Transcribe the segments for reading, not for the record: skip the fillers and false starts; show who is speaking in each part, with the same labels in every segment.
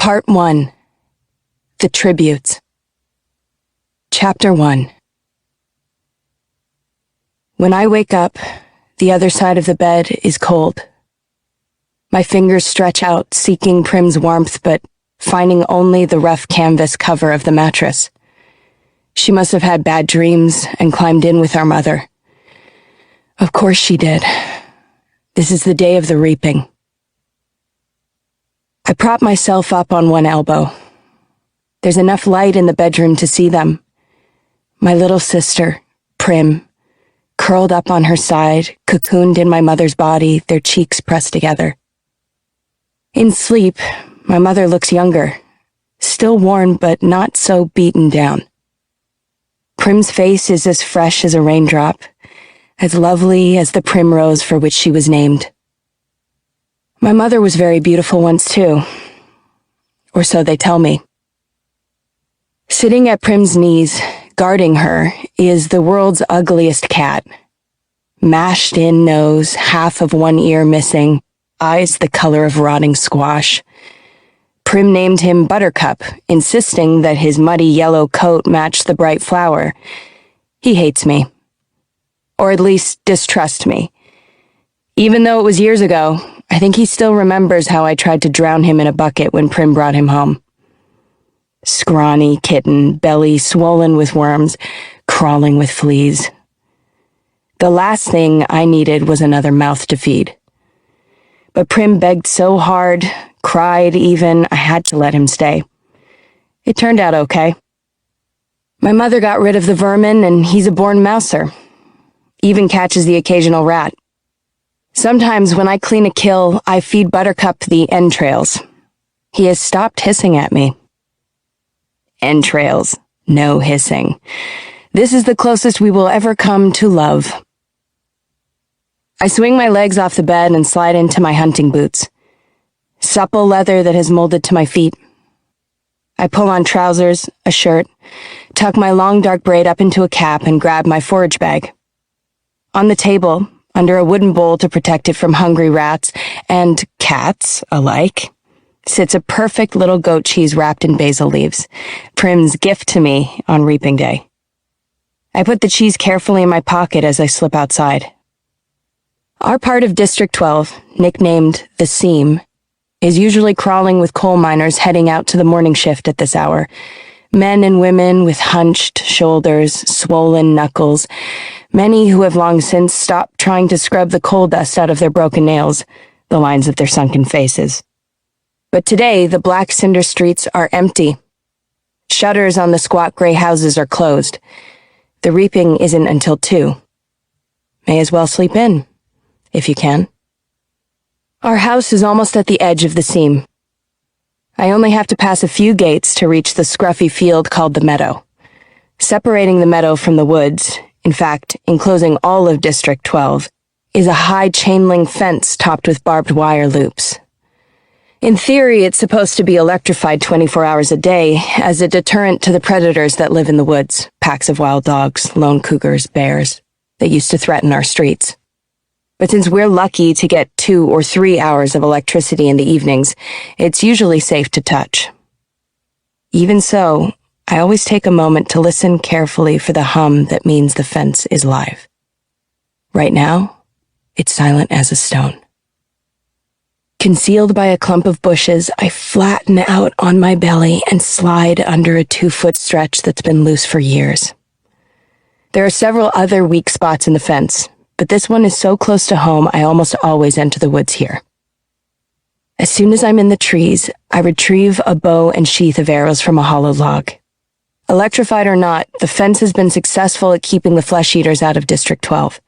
Speaker 1: Part 1. The Tributes. Chapter 1. When I wake up, the other side of the bed is cold. My fingers stretch out, seeking Prim's warmth, but finding only the rough canvas cover of the mattress. She must have had bad dreams and climbed in with our mother. Of course she did. This is the day of the reaping. I prop myself up on one elbow. There's enough light in the bedroom to see them. My little sister, Prim, curled up on her side, cocooned in my mother's body, their cheeks pressed together. In sleep, my mother looks younger, still worn but not so beaten down. Prim's face is as fresh as a raindrop, as lovely as the primrose for which she was named. My mother was very beautiful once too, or so they tell me. Sitting at Prim's knees, guarding her, is the world's ugliest cat. Mashed-in nose, half of one ear missing, eyes the color of rotting squash. Prim named him Buttercup, insisting that his muddy yellow coat matched the bright flower. He hates me. Or at least distrusts me. Even though it was years ago, I think he still remembers how I tried to drown him in a bucket when Prim brought him home. Scrawny kitten, belly swollen with worms, crawling with fleas. The last thing I needed was another mouth to feed. But Prim begged so hard, cried even, I had to let him stay. It turned out okay. My mother got rid of the vermin, and he's a born mouser. Even catches the occasional rat. Sometimes when I clean a kill, I feed Buttercup the entrails. He has stopped hissing at me. Entrails. No hissing. This is the closest we will ever come to love. I swing my legs off the bed and slide into my hunting boots. Supple leather that has molded to my feet. I pull on trousers, a shirt, tuck my long dark braid up into a cap and grab my forage bag. On the table, under a wooden bowl to protect it from hungry rats and cats alike, sits a perfect little goat cheese wrapped in basil leaves, Prim's gift to me on reaping day. I put the cheese carefully in my pocket as I slip outside. Our part of District 12, nicknamed the Seam, is usually crawling with coal miners heading out to the morning shift at this hour. Men and women with hunched shoulders, swollen knuckles, many who have long since stopped trying to scrub the coal dust out of their broken nails, the lines of their sunken faces. But today, the black cinder streets are empty. Shutters on the squat gray houses are closed. The reaping isn't until 2. May as well sleep in, if you can. Our house is almost at the edge of the seam. I only have to pass a few gates to reach the scruffy field called the meadow. Separating the meadow from the woods, in fact, enclosing all of District 12, is a high chain-link fence topped with barbed wire loops. In theory, it's supposed to be electrified 24 hours a day as a deterrent to the predators that live in the woods, packs of wild dogs, lone cougars, bears, that used to threaten our streets. But since we're lucky to get 2 or 3 hours of electricity in the evenings, it's usually safe to touch. Even so, I always take a moment to listen carefully for the hum that means the fence is live. Right now, it's silent as a stone. Concealed by a clump of bushes, I flatten out on my belly and slide under a 2-foot stretch that's been loose for years. There are several other weak spots in the fence, but this one is so close to home I almost always enter the woods here. As soon as I'm in the trees, I retrieve a bow and sheath of arrows from a hollow log. Electrified or not, the fence has been successful at keeping the flesh eaters out of District 12.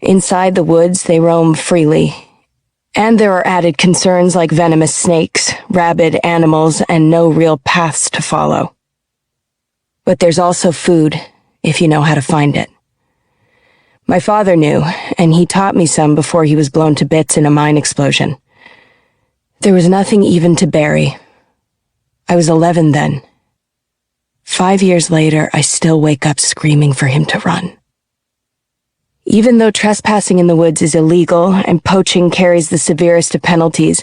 Speaker 1: Inside the woods, they roam freely, and there are added concerns like venomous snakes, rabid animals, and no real paths to follow. But there's also food, if you know how to find it. My father knew, and he taught me some before he was blown to bits in a mine explosion. There was nothing even to bury. I was 11 then. 5 years later, I still wake up screaming for him to run. Even though trespassing in the woods is illegal and poaching carries the severest of penalties,